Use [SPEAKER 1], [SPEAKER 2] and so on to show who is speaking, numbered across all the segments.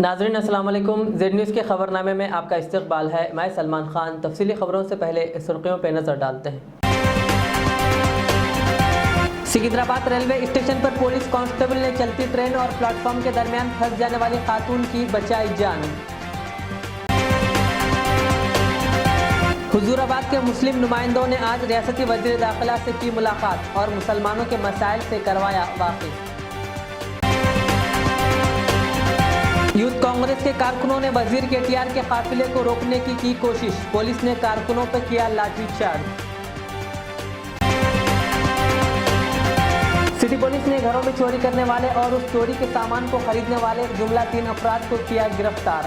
[SPEAKER 1] नाज़रीन अस्सलाम वालेकुम। ज़ेड न्यूज़ के खबरनामे में आपका इस्तकबाल है। मैं सलमान खान। तफसीली खबरों से पहले सुर्खियों पर नज़र डालते हैं। सिकंदराबाद रेलवे स्टेशन पर पुलिस कांस्टेबल ने चलती ट्रेन और प्लेटफॉर्म के दरमियान फंस जाने वाली खातून की बचाई जान। हुजूराबाद के मुस्लिम नुमाइंदों ने आज रियासती वज़ीर दाखिला से की मुलाकात और मुसलमानों के मसाइल से करवाया वाकिफ। यूथ कांग्रेस के कारकुनों ने वजीर केटीआर के काफिले को रोकने की कोशिश। पुलिस ने कारकुनों पर किया लाठीचार्ज। सिटी पुलिस ने घरों में चोरी करने वाले और उस चोरी के सामान को खरीदने वाले जुमला 3 अफराद को किया गिरफ्तार।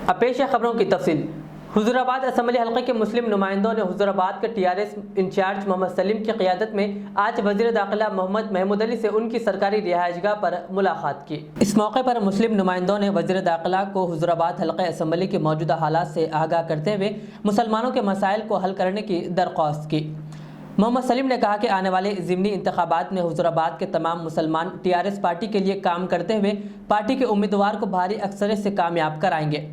[SPEAKER 1] अब पेश है खबरों की तफसील। हुजूराबाद असम्बली हल्के के मुस्लिम नुमाइंदों ने हुजूराबाद के टीआरएस इंचार्ज मोहम्मद सलीम की क़ियादत में आज वज़ीर दाखिला मोहम्मद महमूद अली से उनकी सरकारी रिहाइशगाह पर मुलाकात की। इस मौके पर मुस्लिम नुमाइंदों ने वज़ीर दाखिला को हुजूराबाद हल्के असम्बली के मौजूदा हालात से आगाह करते हुए मुसलमानों के मसाइल को हल करने की दरख्वास्त की। मोहम्मद सलीम ने कहा कि आने वाले ज़िमनी इंतखाबात में हुजूराबाद के तमाम मुसलमान टीआरएस पार्टी के लिए काम करते हुए पार्टी के उम्मीदवार को भारी अक्सरियत से कामयाब कराएंगे।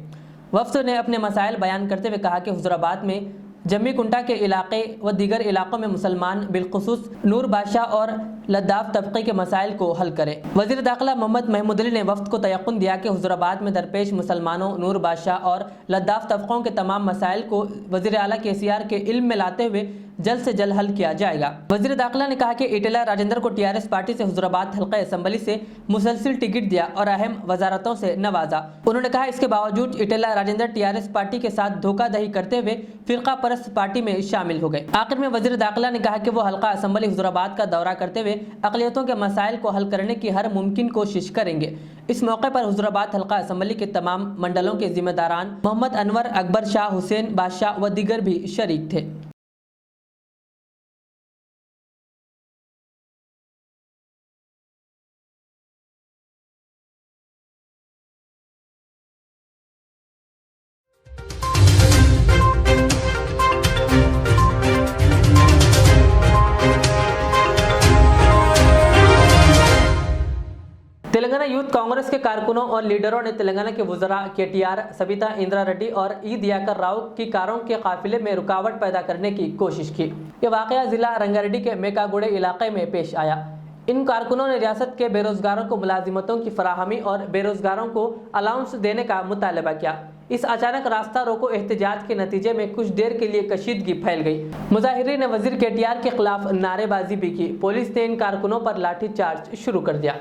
[SPEAKER 1] वफ़द ने अपने मसाइल बयान करते हुए कहा कि हुजूराबाद में जम्मी कुंटा के इलाके व दीगर इलाकों में मुसलमान बिलखुसूस नूर बादशाह और लद्दाफ तबके के मसाइल को हल करें। वज़ीर दाखिला मोहम्मद महमूद अली ने वफ़द को तयक़ुन दिया कि हुजूराबाद में दरपेश मुसलमानों नूर बादशाह और लद्दाफ तबकों के तमाम मसाइल को वज़ीर आला केसीआर के इल्म में लाते हुए जल्द से जल्द हल किया जाएगा। वज़ीर दाखिला ने कहा कि ईटेला राजेंद्र को टीआरएस पार्टी से हुजूराबाद हल्का असम्बली से मुसलसिल टिकट दिया और अहम वजारतों से नवाजा। उन्होंने कहा इसके बावजूद ईटेला राजेंद्र टीआरएस पार्टी के साथ धोखाधड़ी करते हुए फिरका परस्त पार्टी में शामिल हो गए। आखिर में वज़ीर दाखिला ने कहा कि वो हल्का असम्बली हुजूराबाद का दौरा करते हुए अक़लियतों के मसाइल को हल करने की हर मुमकिन कोशिश करेंगे। इस मौके पर हुजूराबाद हल्का असम्बली के तमाम मंडलों के जिम्मेदारान मोहम्मद अनवर, अकबर शाह, हुसैन बादशाह व दीगर भी शरीक थे। तेलंगाना यूथ कांग्रेस के कारकुनों और लीडरों ने तेलंगाना के वज़रा केटीआर, सबिता इंदिरा रेड्डी और ई दियाकर राव की कारों के काफिले में रुकावट पैदा करने की कोशिश की। यह वाक़या जिला रंगारेड्डी के मेकागुड़े इलाके में पेश आया। इन कारकुनों ने रियासत के बेरोजगारों को मुलाजिमतों की फराहमी और बेरोजगारों को अलाउंस देने का मुतालबा किया। इस अचानक रास्ता रोको एहतजाज के नतीजे में कुछ देर के लिए कशीदगी फैल गई। मुजाहिरीन ने वज़ीर केटीआर के खिलाफ नारेबाजी भी की। पुलिस ने इन कारकुनों पर लाठीचार्ज शुरू कर दिया।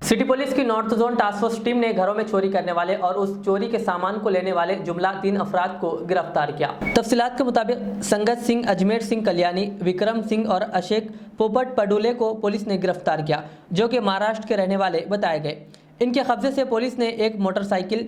[SPEAKER 1] सिटी पुलिस की north zone task force team ने घरों में चोरी करने वाले और उस चोरी के सामान को लेने वाले जुमला 3 अफराद को गिरफ्तार किया। तफसीलात के मुताबिक संगत सिंह, अजमेर सिंह कल्याणी, विक्रम सिंह और अशेक पोपट पडुले को पुलिस ने गिरफ्तार किया, जो कि महाराष्ट्र के रहने वाले बताए गए। इनके कब्जे से पुलिस ने एक मोटरसाइकिल,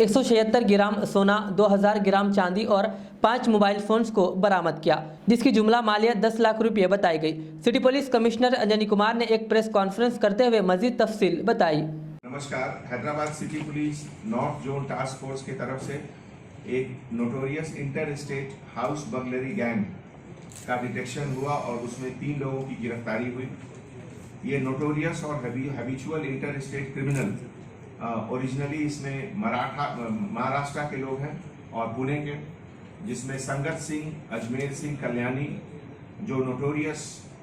[SPEAKER 1] 176 ग्राम सोना, 2000 ग्राम चांदी और 5 मोबाइल फोन्स को बरामद किया, जिसकी जुमला मालियत 10 लाख रुपये बताई गई। City police commissioner Anjani Kumar ने एक प्रेस कॉन्फ्रेंस करते हुए मजीद तफसील बताई।
[SPEAKER 2] नमस्कार। Hyderabad city police north zone task force की तरफ से एक notorious inter state house burglary gang का डिटेक्शन हुआ और उसमें 3 लोगों की गिरफ्तारी हुई। ये नोटोरियस और habitual inter state criminal originally इसमें महाराष्ट्र के लोग हैं और पुणे के, जिसमें संगत सिंह, अजमेर सिंह कल्याणी जो नोटोरियस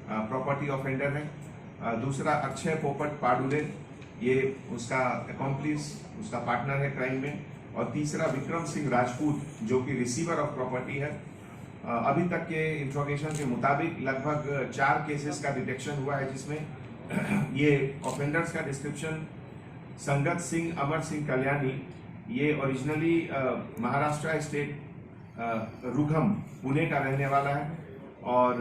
[SPEAKER 2] प्रॉपर्टी ऑफेंडर है, दूसरा अक्षय पोपट पाडुले, ये उसका अकॉम्प्लिस, उसका पार्टनर है क्राइम में, और तीसरा विक्रम सिंह राजपूत जो कि रिसीवर ऑफ प्रॉपर्टी है। अभी तक के इंट्रोगेशन के मुताबिक लगभग 4 केसेस का डिटेक्शन हुआ है, जिसमें ये ऑफेंडर्स का डिस्क्रिप्शन संगत सिंह, अमर सिंह कल्याणी, ये ओरिजिनली महाराष्ट्र स्टेट रुघम पुणे का रहने वाला है, और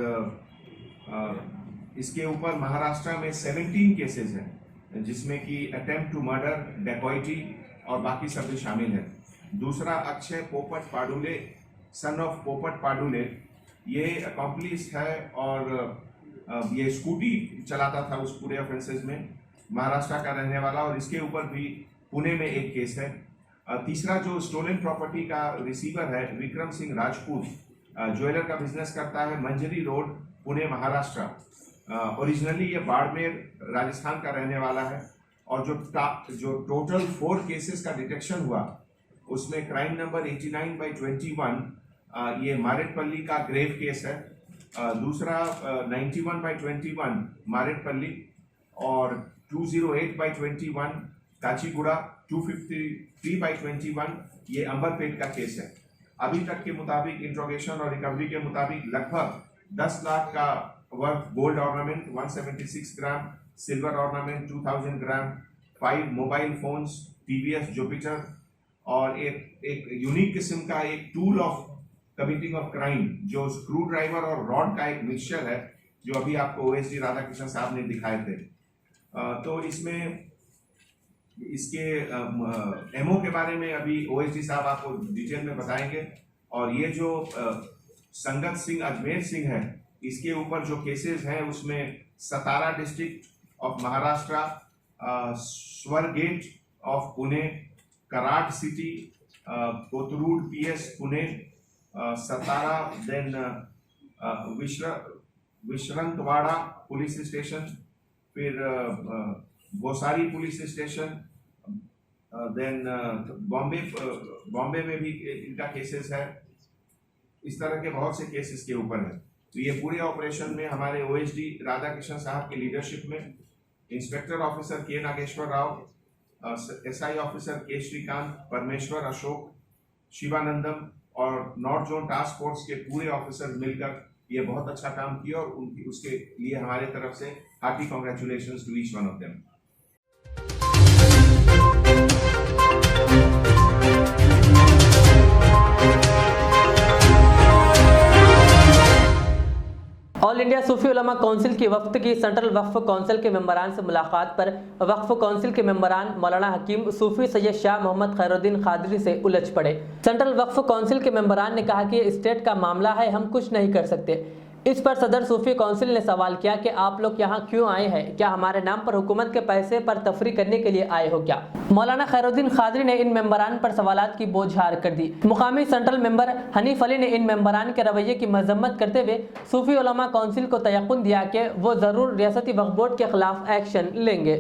[SPEAKER 2] इसके ऊपर महाराष्ट्र में 17 केसेस हैं, जिसमें कि अटेम्प्ट टू मर्डर, डेकॉइटी और बाकी सब भी शामिल है। दूसरा अक्षय पोपट पाडुले, सन ऑफ पोपट पाडुले, ये अकॉम्प्लिस है और ये स्कूटी चलाता था उस पूरे ऑफेंसेस में, महाराष्ट्र का रहने वाला, और इसके ऊपर भी पुणे में एक केस है। तीसरा जो स्टोलन प्रॉपर्टी का रिसीवर है विक्रम सिंह राजपूत, ज्वेलर का बिजनेस करता है, मंजरी रोड, पुणे, महाराष्ट्र। ओरिजिनली ये बाड़मेर, राजस्थान का रहने वाला है, और जो टोटल 4 केसेस का डिटेक्शन हुआ उसमें क्राइम नंबर 89/21 ये मारेटपल्ली का ग्रेव केस है, दूसरा 91/21 मारेटपल्ली, और 208/21 काचीगुड़ा, 253/21 ये अंबरपेट का केस है। अभी तक के मुताबिक इंट्रोगेशन और रिकवरी के मुताबिक लगभग 10 लाख का वर्थ गोल्ड ऑर्नामेंट, 176 ग्राम, सिल्वर ऑर्नामेंट 2000 ग्राम, 5 मोबाइल फोन्स, टीवीएस जुपिटर, और एक यूनिक किस्म का एक tool of committing of crime जो स्क्रू ड्राइवर और रॉड का एक मिक्सचर है, जो अभी आपको ओएसडी राधाकृष्ण साहब ने दिखाए थे। तो इसमें इसके एमओ के बारे में अभी ओएसडी साहब आपको डिटेल में बताएंगे, और ये जो संगत सिंह, अजमेर सिंह है, इसके ऊपर जो केसेस हैं उसमें Satara district of Maharashtra, Swargate of Pune, Karad city, Kothrud PS Pune, Satara, then Vishrantwada police station, फिर Bhosari police station, then Bombay में भी इनका केसेस है। इस तरह के बहुत से केसेस के ऊपर है। तो ये पूरे ऑपरेशन में हमारे ओएसडी राधाकृष्ण साहब की लीडरशिप में इंस्पेक्टर ऑफिसर के नागेश्वर राव, एसआई ऑफिसर के श्रीकांत, परमेश्वर, अशोक, शिवानंदम और नॉर्थ जोन टास्क फोर्स के पूरे ऑफिसर मिलकर ये बहुत अच्छा काम किया, और उनकी उसके लिए हमारे तरफ से hearty congratulations to each one of them.
[SPEAKER 1] All India Sufi Ulama council की वफ्द की सेंट्रल वक्फ काउंसिल के मेंबरान से मुलाकात पर वक्फ काउंसिल के मेंबरान मौलाना हकीम सूफी सैयद शाह मोहम्मद खैरुद्दीन खादरी से उलझ पड़े। सेंट्रल वक्फ काउंसिल के मेंबरान ने कहा कि ये स्टेट का मामला है, हम कुछ नहीं कर सकते। इस पर सदर सूफी काउंसिल ने सवाल किया कि आप लोग यहाँ क्यों आए हैं, क्या हमारे नाम पर हुकूमत के पैसे पर तफरी करने के लिए आए हो क्या? मौलाना खैरुद्दीन खादरी ने इन मेंबरान पर सवालात की बोझार कर दी। मुकामी सेंट्रल मेंबर हनीफ अली ने इन मेंबरान के रवैये की मजम्मत करते हुए सूफी उलमा काउंसिल को तयक़ुन दिया कि वो जरूर रियासती वक्फ बोर्ड के खिलाफ एक्शन लेंगे।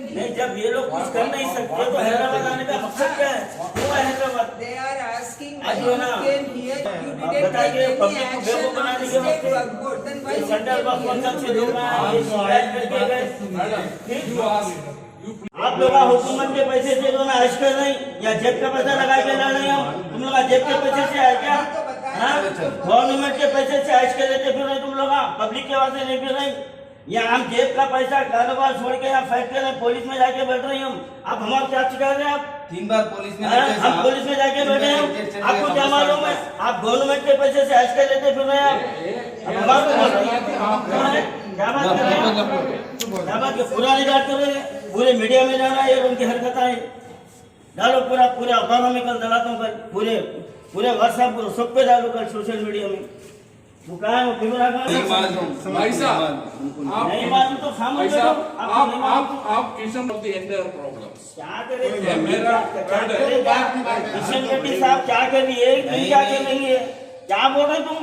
[SPEAKER 3] नहीं, जब ये लोग कुछ कर नहीं सकते तो हैदराबाद आने का मकसद क्या है? क्यों है हैदराबाद?
[SPEAKER 4] They are asking
[SPEAKER 3] आज
[SPEAKER 4] why
[SPEAKER 3] हो ना,
[SPEAKER 4] you came here. You
[SPEAKER 3] आप
[SPEAKER 4] didn't
[SPEAKER 3] बताइए,
[SPEAKER 4] take
[SPEAKER 3] पब्लिक
[SPEAKER 4] any
[SPEAKER 3] को
[SPEAKER 4] action
[SPEAKER 3] बेवकूफ बनाने
[SPEAKER 4] on
[SPEAKER 3] के
[SPEAKER 4] state
[SPEAKER 3] वक्त
[SPEAKER 4] waqf board. Then why you
[SPEAKER 3] central Waqf
[SPEAKER 4] came
[SPEAKER 3] board से
[SPEAKER 4] here?
[SPEAKER 3] लोग ये शिकायत करके गए। आप लोग हुकूमत के पैसे से जो ना ऐश कर रही, या जेब का पैसा लगा के ला रही हो? तुम लोग जेब के पैसे से आए क्या? गवर्नमेंट के पैसे से ऐश कर लेते फिर रहे तुम लोग, पब्लिक के वास्ते नहीं फिर रही। या हम जेब का पैसा कारोबार छोड़ के यहाँ फैक्ट्री में पुलिस में जाके बैठ रही हूँ। आप हमारे क्या सिखा रहे हैं? आप
[SPEAKER 5] 3 बार पुलिस में
[SPEAKER 3] हम पुलिस में जाके बैठे हैं। आपको क्या मालूम है? आप गवर्नमेंट के पैसे से ऐश कर लेते फिर रहे हैं। क्या बात कर रहे हैं? क्या बात पुरानी बात कर रहे हैं? पूरे मीडिया में जाना है उनकी हरकतें डालो, पूरा अखबारों में कल दलातों पर, पूरे व्हाट्सएप पर सब पे डालो कल सोशल मीडिया में। वो कहा है, वो
[SPEAKER 5] नहीं
[SPEAKER 3] मालूम तो खामोश बैठो।
[SPEAKER 6] आप किस्म ऑफ द एंटायर प्रॉब्लम्स
[SPEAKER 3] क्या करें?
[SPEAKER 6] मेरा
[SPEAKER 3] किशन रेड्डी साहब क्या कर रही है? क्या कर रही है? क्या बोल रहे तुम?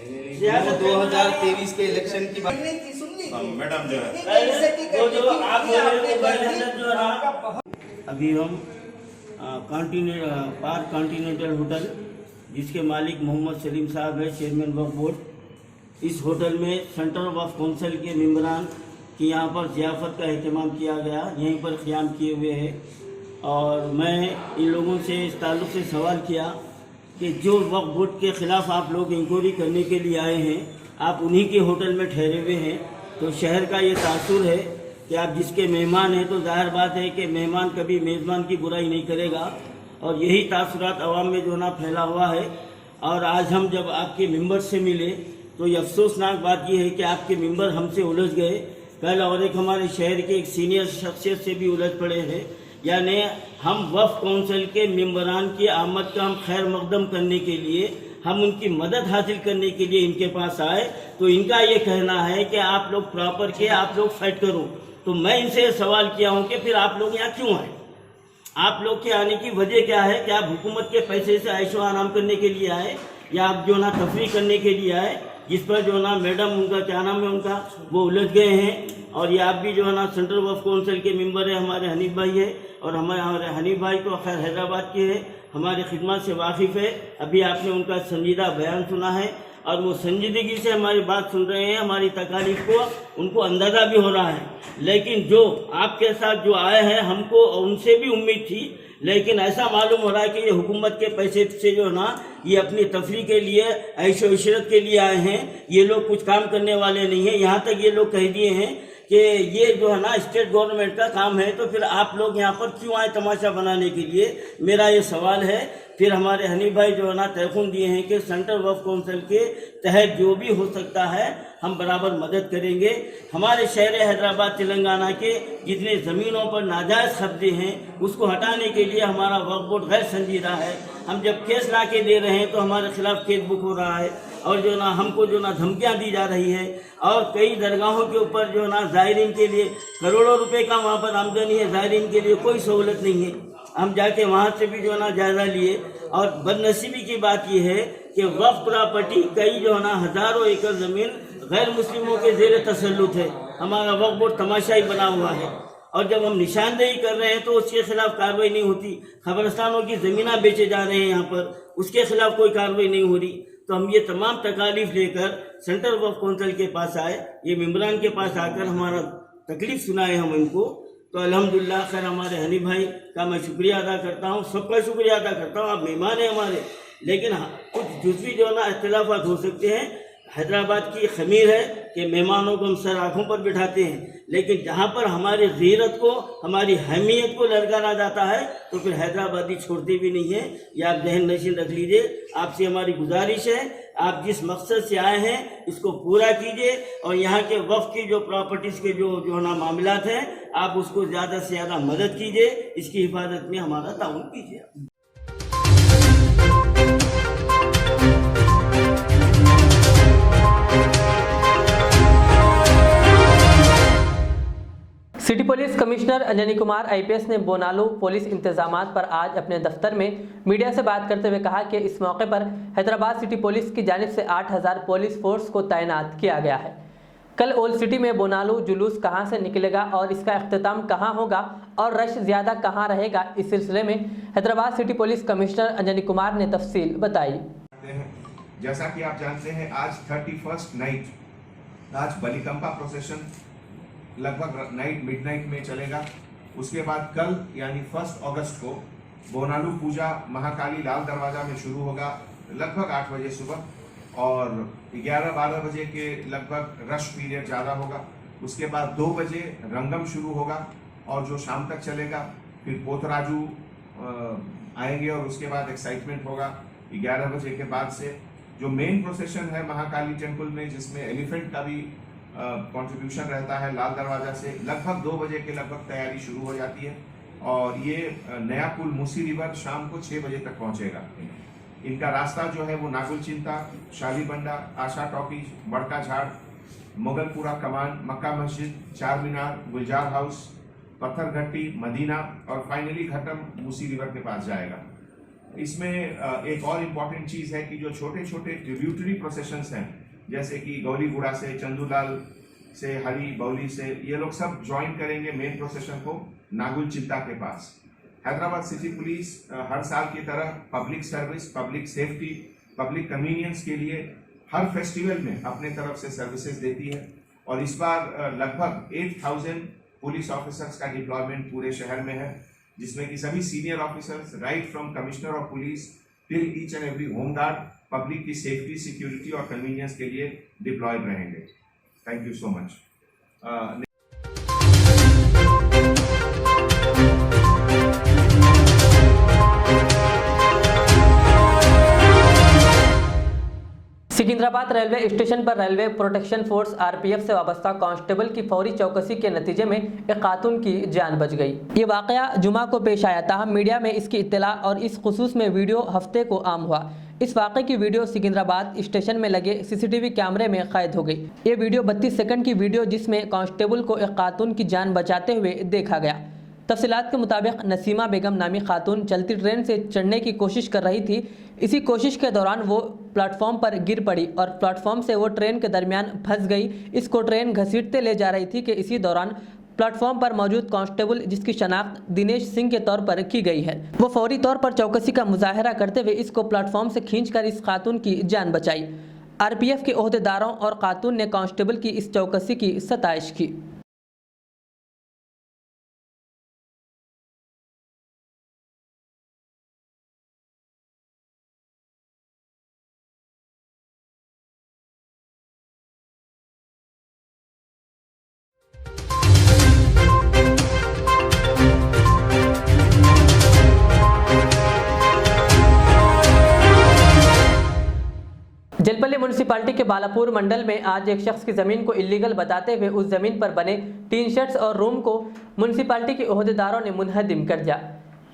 [SPEAKER 3] सियासत
[SPEAKER 5] 2023 के इलेक्शन की बात
[SPEAKER 4] नहीं थी, सुन लीजिए।
[SPEAKER 2] मैडम जो है
[SPEAKER 4] इतनी बेइज्जती
[SPEAKER 3] जो
[SPEAKER 4] करने की
[SPEAKER 3] आप
[SPEAKER 4] थी, आपने
[SPEAKER 3] बोले
[SPEAKER 4] कर दी।
[SPEAKER 3] जो है ना, अभी हम पार्क कॉन्टिनेंटल होटल जिसके मालिक मोहम्मद सलीम साहब है, चेयरमैन वक्फ बोर्ड, इस होटल में सेंट्रल वक्फ काउंसिल के मेंबरान की यहाँ पर ज़ियाफ़त का एहतमाम किया गया, यहीं पर क़याम किए हुए है। और मैं इन लोगों से इस ताल्लुक़ से सवाल किया कि जो वक्फ बोर्ड के ख़िलाफ़ आप लोग इंक्वायरी करने के लिए आए हैं, आप उन्हीं के होटल में ठहरे हुए हैं, तो शहर का ये तासुर है कि आप जिसके मेहमान हैं, तो जाहिर बात है कि मेहमान कभी मेज़बान की बुराई नहीं करेगा, और यही तासुरात अवाम में जो ना फैला हुआ है। और आज हम जब आपके मेंबर से मिले तो ये अफसोसनाक बात यह है कि आपके मेंबर हमसे उलझ गए, कल और एक हमारे शहर के एक सीनियर शख्सियत से भी उलझ पड़े हैं। यानी हम वक्फ काउंसिल के मेंबरान की आमद का हम खैर मकदम करने के लिए, हम उनकी मदद हासिल करने के लिए इनके पास आए, तो इनका ये कहना है कि आप लोग प्रॉपर के आप लोग फाइट करो। तो मैं इनसे सवाल किया हूँ कि फिर आप लोग यहाँ क्यों आए, आप लोग के आने की वजह क्या है? कि आप हुकूमत के पैसे से ऐशो आराम करने के लिए आए, या आप जो ना तफरी करने के लिए आए, जिस पर जो ना मैडम उनका क्या नाम है उनका वो उलझ गए हैं। और ये आप भी जो है ना सेंट्रल वक्फ काउंसिल के मेंबर है, हमारे हनीफ भाई है, और हमारे हनीफ भाई तो खैर हैदराबाद के है, हमारी खिदमत से वाकिफ़ है। अभी आपने उनका संजीदा बयान सुना है और वो संजीदगी से हमारी बात सुन रहे हैं, हमारी तकालीफ को उनको अंदाज़ा भी हो रहा है। लेकिन जो आपके साथ जो आए हैं, हमको उनसे भी उम्मीद थी, लेकिन ऐसा मालूम हो रहा है कि ये हुकूमत के पैसे से जो ना ये अपनी तफरी के लिए, ऐशो इशरत के लिए आए हैं, ये लोग कुछ काम करने वाले नहीं हैं। यहाँ तक ये लोग कह दिए हैं कि ये जो है ना स्टेट गवर्नमेंट का काम है, तो फिर आप लोग यहाँ पर क्यों आए तमाशा बनाने के लिए, मेरा ये सवाल है। फिर हमारे हनीफ भाई जो है ना तयखुन दिए हैं कि सेंट्रल वक्फ काउंसिल के तहत जो भी हो सकता है हम बराबर मदद करेंगे। हमारे शहर हैदराबाद तेलंगाना के जितने ज़मीनों पर नाजायज़ कब्जे हैं, उसको हटाने के लिए हमारा वक्फ बोर्ड गैर संजीदा है। हम जब केस ला के दे रहे हैं तो हमारे खिलाफ केस बुक हो रहा है, और जो ना हमको जो ना धमकियाँ दी जा रही है, और कई दरगाहों के ऊपर जो ना ज़ायरीन के लिए करोड़ों रुपए का वहाँ पर आमदनी है, ज़ायरीन के लिए कोई सहूलत नहीं है। हम जाके वहाँ से भी जो ना जायज़ा लिए, और बदनसीबी की बात यह है कि वक्फ प्रॉपर्टी कई जो ना हज़ारों एकड़ ज़मीन गैर मुस्लिमों के ज़ेर तसल्लुत है। हमारा वक्फ बोर्ड तमाशाई बना हुआ है, और जब हम निशानदेही कर रहे हैं तो उसके खिलाफ कार्रवाई नहीं होती। खबरस्तानों की ज़मीनें बेचे जा रहे हैं यहाँ पर, उसके खिलाफ कोई कार्रवाई नहीं हो रही। तो हम ये तमाम तकालीफ लेकर सेंट्रल वक्फ काउंसिल के पास आए, ये मेंबरान के पास आकर हमारा तकलीफ सुनाए हम इनको। तो अल्हम्दुलिल्लाह खैर हमारे हनीफ भाई का मैं शुक्रिया अदा करता हूँ, सबका शुक्रिया अदा करता हूँ। आप मेहमान हैं हमारे, लेकिन कुछ जुज़वी जो ना इख्तिलाफ़ात हो सकते हैं। हैदराबाद की खमीर है कि मेहमानों को हम सर आँखों पर बिठाते हैं, लेकिन जहाँ पर हमारी गीरत को, हमारी अहमियत को ललकारा जाता है, तो फिर हैदराबादी छोड़ते भी नहीं है। ये आप जहन नशीन रख लीजिए। आपसे हमारी गुजारिश है, आप जिस मकसद से आए हैं इसको पूरा कीजिए, और यहाँ के वक्फ की जो प्रॉपर्टीज़ के जो ना मामलात हैं, आप उसको ज़्यादा से ज़्यादा मदद कीजिए, इसकी हिफाजत में हमारा ताउन कीजिए।
[SPEAKER 1] City police commissioner Anjani Kumar IPS ने बोनालू पुलिस इंतजामात पर आज अपने दफ्तर में मीडिया से बात करते हुए कहा कि इस मौके पर हैदराबाद सिटी पुलिस की जानिब से 8000 पुलिस फोर्स को तैनात किया गया है। कल ओल्ड सिटी में बोनालू जुलूस कहां से निकलेगा और इसका अख्तिताम कहां होगा और रश ज़्यादा कहां रहेगा, इस सिलसिले में Hyderabad city police commissioner Anjani Kumar ने तफसील बताई।
[SPEAKER 2] जैसा कि आप जानते हैं, आज 31st नाइट, आज बलिकंपा प्रोसेशन लगभग मिडनाइट में चलेगा। उसके बाद कल यानी 1 अगस्त को बोनालू पूजा महाकाली लाल दरवाजा में शुरू होगा लगभग 8 बजे सुबह, और 11-12 बजे के लगभग रश पीरियड ज़्यादा होगा। उसके बाद 2 बजे रंगम शुरू होगा और जो शाम तक चलेगा। फिर पोतराजू आएंगे और उसके बाद एक्साइटमेंट होगा 11 बजे के बाद से। जो मेन प्रोसेशन है महाकाली टेम्पल में, जिसमें एलिफेंट का भी कंट्रीब्यूशन रहता है लाल दरवाजा से, लगभग 2 बजे के लगभग तैयारी शुरू हो जाती है, और ये नया पुल मूसी रिवर शाम को 6 बजे तक पहुंचेगा। इनका रास्ता जो है वो नागुलचिंता, शालीबंडा, आशा टॉकीज, बड़का झाड़, मुगलपुरा कमान, मक्का मस्जिद, चार मीनार, गुलजार हाउस, पत्थर घट्टी, मदीना और फाइनली घटम मूसी रिवर के पास जाएगा। इसमें एक और इम्पॉर्टेंट चीज़ है कि जो छोटे छोटे ट्रिब्यूटरी प्रोसेशंस हैं, जैसे कि गौलीगुड़ा से, चंदूलाल से, हरी बौली से, ये लोग सब ज्वाइन करेंगे मेन प्रोसेशन को नागुल चित्ता के पास। हैदराबाद सिटी पुलिस हर साल की तरह public service, public safety, public convenience के लिए हर फेस्टिवल में अपने तरफ से सर्विसेज देती है और इस बार लगभग 8000 पुलिस ऑफिसर्स का डिप्लॉयमेंट पूरे शहर में है, जिसमें कि सभी senior officers right from commissioner of police till each and every home guard public की सेफ्टी, सिक्योरिटी और कन्वीनियंस के लिए डिप्लॉयड रहेंगे। Thank you so much.
[SPEAKER 1] Secunderabad railway station पर रेलवे प्रोटेक्शन फोर्स आरपीएफ से वाबस्ता कांस्टेबल की फौरी चौकसी के नतीजे में एक खातून की जान बच गई। ये वाकया जुमा को पेश आया, ताहम मीडिया में इसकी इत्तला और इस खुसूस में वीडियो हफ्ते को आम हुआ। इस वाक़े की वीडियो सिकंदराबाद स्टेशन में लगे सीसीटीवी कैमरे में कैद हो गई। ये वीडियो 32 सेकंड की वीडियो जिसमें कांस्टेबल को एक खातून की जान बचाते हुए देखा गया। तफसीलात के मुताबिक नसीमा बेगम नामी खातून चलती ट्रेन से चढ़ने की कोशिश कर रही थी। इसी कोशिश के दौरान वो प्लेटफॉर्म पर गिर पड़ी और प्लेटफॉर्म से वो ट्रेन के दरमियान फंस गई। इसको ट्रेन घसीटते ले जा रही थी कि इसी दौरान प्लेटफॉर्म पर मौजूद कांस्टेबल, जिसकी शनाख्त दिनेश सिंह के तौर पर की गई है, वो फौरी तौर पर चौकसी का मुजाहरा करते हुए इसको प्लेटफॉर्म से खींचकर इस खातून की जान बचाई। आरपीएफ के ओहदेदारों और खातून ने कांस्टेबल की इस चौकसी की सताइश की। जलपल्ली म्यूनसिपालिटी के बालापुर मंडल में आज एक शख्स की ज़मीन को इलीगल बताते हुए उस ज़मीन पर बने टीन शेड्स और रूम को म्यूनसिपालिटी के ओहदेदारों ने मुनहदिम कर दिया।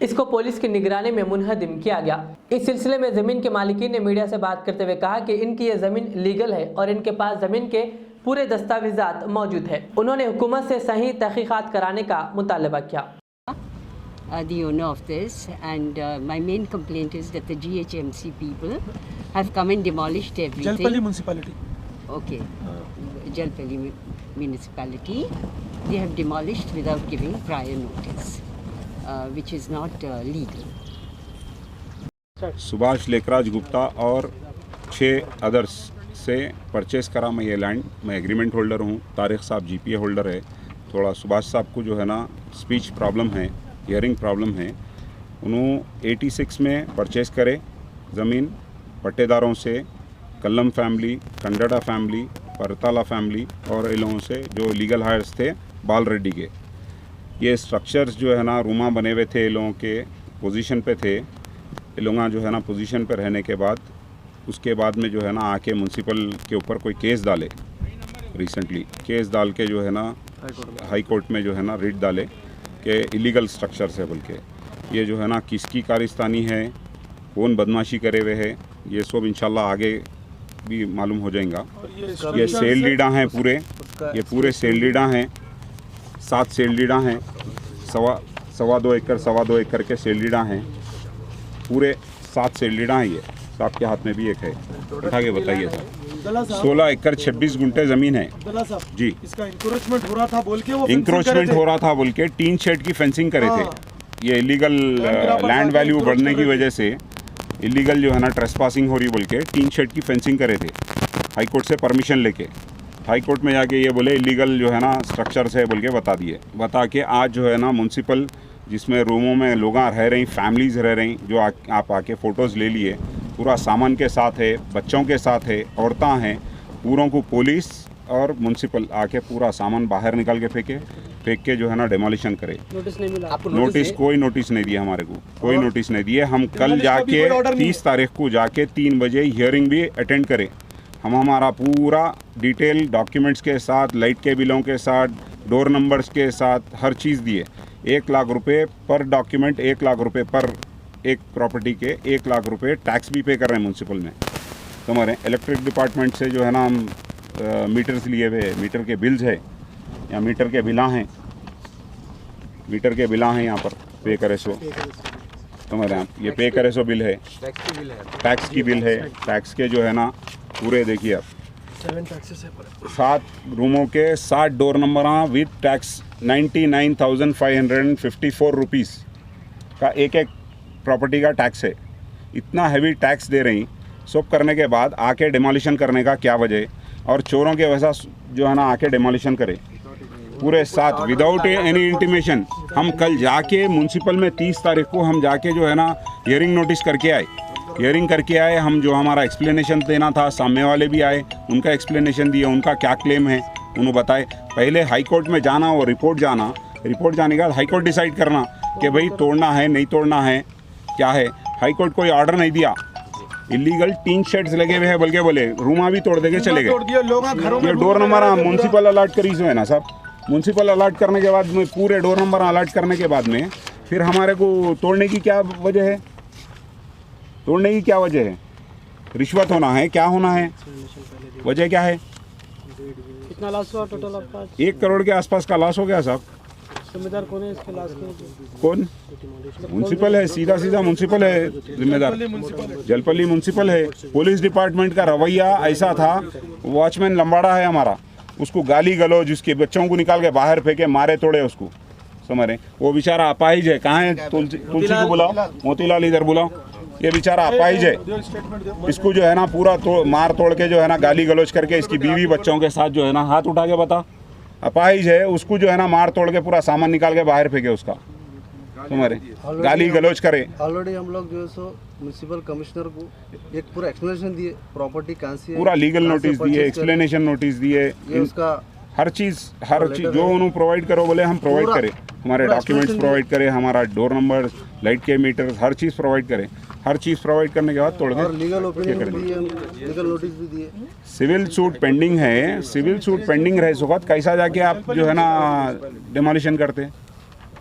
[SPEAKER 1] इसको पुलिस की निगरानी में मुनहदिम किया गया। इस सिलसिले में ज़मीन के मालिकीन ने मीडिया से बात करते हुए कहा कि इनकी ये ज़मीन लीगल है और इनके पास ज़मीन के पूरे दस्तावेजात मौजूद है। उन्होंने हुकूमत से सही तहकीकात कराने का मुतालबा किया।
[SPEAKER 7] The owner of this, and my main complaint is that the GHMC people have come and demolished everything.
[SPEAKER 8] Jalpalli municipality.
[SPEAKER 7] Okay, Jalpalli municipality. They have demolished without giving prior notice, which is not legal.
[SPEAKER 9] Subhash Lekhraj Gupta और 6 others से purchase करा मैं ये land. मैं agreement holder हूँ, तारिक साहब GPA holder है। थोड़ा सुभाष साहब को जो है ना स्पीच प्रॉब्लम है, हियरिंग प्रॉब्लम है। उन्होंने 86 में परचेस करे ज़मीन पट्टेदारों से, कल्लम फैमिली, कंडड़ा फैमिली, परताला फैमिली और इन लोगों से जो लीगल हायर्स थे बाल रेड्डी के। ये स्ट्रक्चर्स जो है ना रूमा बने हुए थे, इन लोगों के पोजीशन पे थे। इन लोग जो है ना पोजीशन पे रहने के बाद उसके बाद में जो है ना आके म्यूनसिपल के ऊपर कोई केस डाले, रिसेंटली केस डाल के जो है ना हाई कोर्ट में जो है ना रिट डाले कि इलीगल स्ट्रक्चर्स है बोल के। ये जो है ना किसकी कारिस्तानी है, कौन बदमाशी करे हुए है, ये सब इंशाल्लाह आगे भी मालूम हो जाएगा। ये सेल लीडा हैं पूरे, ये पूरे सेल लीडा हैं, 7 सेल लीडा हैं, सवा दो एकड़ के सेल लीडा हैं, पूरे 7 सेल लीडा हैं। ये आपके हाथ में भी एक है, उठा के बताइए सर। 16 एकड़ 26 गुंटे ज़मीन है जी।
[SPEAKER 8] इसका इंक्रोचमेंट हो रहा था बोल के, वो
[SPEAKER 9] इंक्रोचमेंट हो रहा था बोल के टीन शेड की फेंसिंग करे थे। ये इलीगल लैंड वैल्यू बढ़ने की वजह से इलीगल जो है ना ट्रेसपासिंग हो रही बोल के टीन शेड की फेंसिंग करे थे हाई कोर्ट से परमिशन लेके। हाई कोर्ट में जाके ये बोले इलीगल जो है ना स्ट्रक्चर्स है बोल के बता दिए। बता के आज जो है ना म्यूनसिपल जिसमें रूमों में लोग रह रही, फैमिलीज़ रह रही, जो आप आके फ़ोटोज़ ले लिए, पूरा सामान के साथ है, बच्चों के साथ है, औरतें हैं, पूरों को पुलिस और म्यूनसिपल आके पूरा सामान बाहर निकाल के फेंक के जो है ना डेमोलिशन करे।
[SPEAKER 1] नोटिस नहीं मिला आपको?
[SPEAKER 9] नोटिस कोई नोटिस नहीं दिया हमारे को, कोई नोटिस नहीं दिए। हम कल जाके 30 तारीख को जाके 3 बजे हियरिंग भी अटेंड करें। हम हमारा पूरा डिटेल डॉक्यूमेंट्स के साथ, लाइट के बिलों के साथ, डोर नंबर्स के साथ हर चीज़ दिए। 1 लाख रुपए पर डॉक्यूमेंट, 1 लाख रुपए पर एक प्रॉपर्टी के 1 लाख रुपए टैक्स भी पे कर रहे हैं म्यूनसिपल में। तो हमारे इलेक्ट्रिक डिपार्टमेंट से जो है ना हम मीटर्स लिए हुए, मीटर के बिल्स है या मीटर के बिला हैं, मीटर के बिला हैं यहाँ पर पे करे सो। समझ रहे हैं आप, ये पे करे सो बिल है, टैक्स की बिल है, टैक्स के जो है ना पूरे देखिए आप 7 रूमों के 60 door number with tax 99,554 rupees का एक प्रॉपर्टी का टैक्स है। इतना हैवी टैक्स दे रही, सब करने के बाद आके डिमोलिशन करने का क्या वजह, और चोरों के वैसा जो है ना आके डिमोलिशन करे पूरे साथ विदाउट एनी इंटीमेशन। हम कल जाके म्यूनसिपल में 30 तारीख को हम जाके जो है ना हियरिंग नोटिस करके आए, हियरिंग करके आए हम, जो हमारा एक्सप्लेनेशन देना था, सामने वाले भी आए, उनका एक्सप्लेनेशन दिए, उनका क्या क्लेम है उन्होंने बताए। पहले हाई कोर्ट में जाना और रिपोर्ट जाना, रिपोर्ट जाने के बाद हाई कोर्ट डिसाइड करना कि भाई तोड़ना है नहीं तोड़ना है क्या है। हाई कोर्ट कोई ऑर्डर नहीं दिया, इलीगल 3 शेड्स लगे हुए हैं, बल्कि बोले रूमा भी तोड़ देके चले गए। ये डोर नंबर म्यूनसिपल अलर्ट करी सो है ना साहब, म्यूनसिपल अलर्ट करने के बाद में पूरे डोर नंबर अलर्ट करने के बाद में फिर हमारे को तोड़ने की क्या वजह है, तोड़ने की क्या वजह है? रिश्वत होना है, क्या होना है, वजह क्या है?
[SPEAKER 8] कितना लॉस हुआ टोटल आपका?
[SPEAKER 9] 1 करोड़ के आसपास का लॉस हो गया साहब।
[SPEAKER 8] जिम्मेदार कौन है इसके लॉस के?
[SPEAKER 9] कौन? म्यूनसिपल है, सीधा सीधा म्यूनसिपल है जिम्मेदार, जलपल्ली म्यूनसिपल है। पुलिस डिपार्टमेंट का रवैया ऐसा था, वॉचमैन लंबाड़ा है हमारा, उसको गाली गलौज, उसके बच्चों को निकाल के बाहर फेंके, मारे तोड़े उसको, समझ रहे? वो बेचारा अपाहिज है। कहाँ है? तुलसी को बुलाओ, मोतीलाल इधर बुलाओ। ये बेचारा अपाहिज है, इसको जो है ना पूरा मार तोड़ के जो है ना गाली गलौज करके इसकी बीवी बच्चों के साथ जो है ना, हाथ उठा के बता, अपाहिज है, उसको जो है ना मार तोड़ के पूरा सामान निकाल के बाहर फेंके उसका, समझ रहे? गाली गलौज करे।
[SPEAKER 5] ऑलरेडी हम लोग जो है सो म्यूनसिपल कमिश्नर को एक पूरा एक्सप्लेनेशन दिए, प्रॉपर्टी कहाँ से है,
[SPEAKER 9] पूरा लीगल नोटिस दिए, एक्सप्लेनेशन नोटिस दिए,
[SPEAKER 5] उसका
[SPEAKER 9] हर चीज़ जो उन्होंने प्रोवाइड करो बोले हम प्रोवाइड करें, हमारे डॉक्यूमेंट्स प्रोवाइड करें, हमारा डोर नंबर, लाइट के मीटर, हर चीज़ प्रोवाइड करें। हर चीज़ प्रोवाइड करने के बाद तोड़ के
[SPEAKER 5] लीगल ओपिनियन भी दिए, लीगल नोटिस भी दिए।
[SPEAKER 9] सिविल सूट पेंडिंग है, सिविल सूट पेंडिंग रहे सुखद कैसा जाके आप जो है ना डिमोलिशन करते?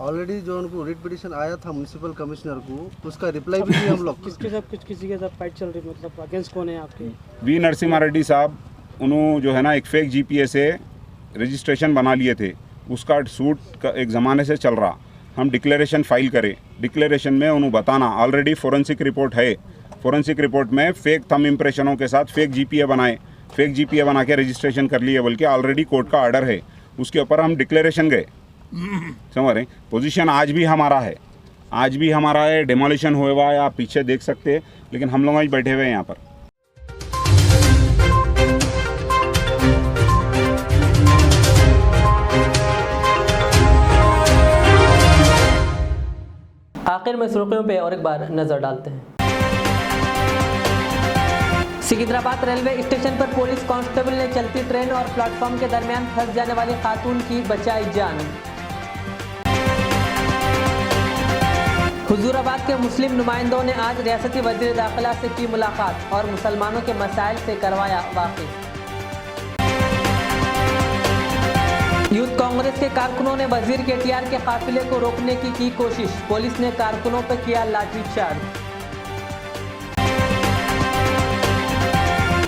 [SPEAKER 5] ऑलरेडी जो उनको रिट पिटीशन आया था म्यूनसिपल कमिश्नर को, उसका रिप्लाई भी दिया हम लोग।
[SPEAKER 8] किसके साथ किसी के साथ फाइट चल रही, मतलब अगेंस्ट कौन है आपके?
[SPEAKER 9] वी नरसिम्हा रेड्डी साहब, उन्होंने जो है ना एक फेक जीपीए से रजिस्ट्रेशन बना लिए थे, उसका सूट का एक ज़माने से चल रहा। हम डिक्लेरेशन फाइल करें, डिक्लेरेशन में उन्होंने बताना ऑलरेडी फोरेंसिक रिपोर्ट है, फोरेंसिक रिपोर्ट में फेक थंब इम्प्रेशनों के साथ फेक जीपीए बनाए, फेक जीपीए बना के रजिस्ट्रेशन कर लिए, बल्कि ऑलरेडी कोर्ट का ऑर्डर है, उसके ऊपर हम डिक्लेरेशन गए, समझ रहे? पोजीशन आज भी हमारा है, आज भी हमारा है, डिमोलिशन हुआ है, आप पीछे देख सकते हैं, लेकिन हम लोग आज बैठे हुए हैं यहाँ पर।
[SPEAKER 1] आखिर में सुर्खियों पे और एक बार नजर डालते हैं। सिकंदराबाद रेलवे स्टेशन पर पुलिस कांस्टेबल ने चलती ट्रेन और प्लेटफॉर्म के दरमियान फंस जाने वाली खातून की बचाई जान। हुजूराबाद के मुस्लिम नुमाइंदों ने आज रियासती वजीर दाखिला से की मुलाकात और मुसलमानों के मसाइल से करवाया वाकिफ। यूथ कांग्रेस के कारकुनों ने वजीर केटीआर के काफिले को रोकने की कोशिश, पुलिस ने कारकुनों पर किया लाठीचार्ज।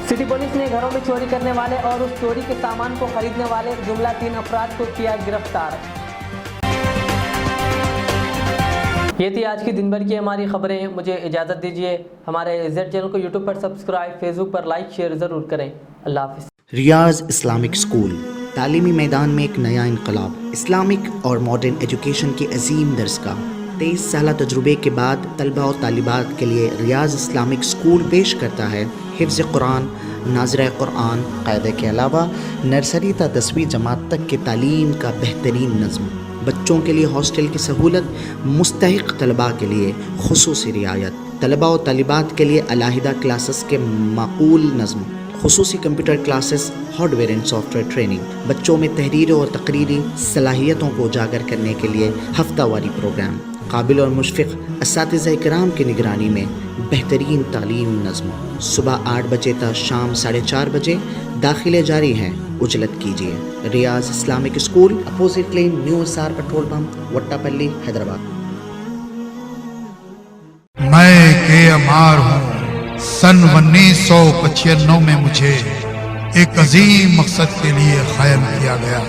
[SPEAKER 1] सिटी पुलिस ने घरों में चोरी करने वाले और उस चोरी के सामान को खरीदने वाले जुमला 3 अफराद को किया गिरफ्तार। ये थी आज की दिन भर की हमारी खबरें। मुझे इजाज़त दीजिए। हमारे जेड चैनल को यूट्यूब पर सब्सक्राइब, फेसबुक पर लाइक शेयर ज़रूर करें। अल्लाह हाफिज़।
[SPEAKER 10] रियाज इस्लामिक स्कूल, तालीमी मैदान में एक नया इनकलाब। इस्लामिक और मॉडर्न एजुकेशन की अजीम दरसगाह। 23 साल तजुर्बे के बाद तलबा और तालिबात के लिए रियाज इस्लामिक स्कूल पेश करता है हिफ्ज़ कुरान, नाज़िरा कुरान, क़ायदे के अलावा नर्सरी ता 10वीं जमात तक की तालीम का बेहतरीन नज़्म। बच्चों के लिए हॉस्टल की सहूलत, मुस्तहिक़ तलबा के लिए खुसूसी रियायत, तलबा और तालिबात के लिए अलहदा क्लासेस के माकूल नज़्म, खुसूसी computer classes, hardware and software training. बच्चों में तहरीरी और तकरीरी सलाहियतों को उजागर करने के लिए हफ्तावारी प्रोग्राम। काबिल और मुशफ़िक़ असातिज़ा इकराम की निगरानी में बेहतरीन तालीम नज़्म। सुबह 8 बजे तक शाम 4:30 बजे दाखिले जारी हैं, उजलत कीजिए। Riyaz Islamic school, opposite lane, new SR petrol pump, Wattepally, Hyderabad.
[SPEAKER 11] मैं के अमार हूँ। सन 1995 में मुझे एक अजीम मकसद के लिए कायम किया गया।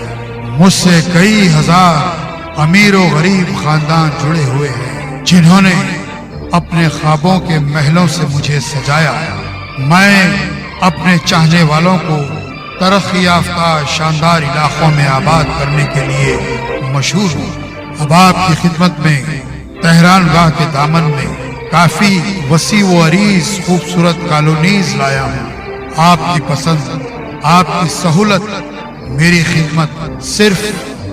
[SPEAKER 11] मुझसे कई हजार अमीर और गरीब खानदान जुड़े हुए हैं, जिन्होंने अपने ख्वाबों के महलों से मुझे सजाया। मैं अपने चाहने वालों को तरक्की याफ्ता शानदार इलाकों में आबाद करने के लिए मशहूर हूँ। अब आपकी खिदमत में तेहरान गाह के दामन में काफी वसी व अरीज खूबसूरत कॉलोनीज लाया हूँ। आपकी पसंद, आपकी सहूलत, मेरी खिदमत सिर्फ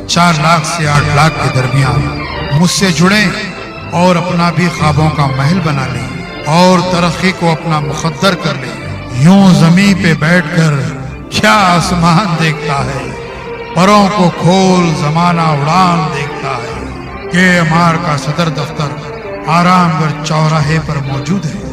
[SPEAKER 11] 4 लाख से 8 लाख के दरमियान। मुझसे जुड़ें और अपना भी ख्वाबों का महल बना लें और तरक्की को अपना मुकद्दर कर लें। यूं जमीन पे बैठकर क्या आसमान देखता है, परों को खोल जमाना उड़ान देखता है। KMR का सदर दफ्तर आरामगढ़ चौराहे पर मौजूद है।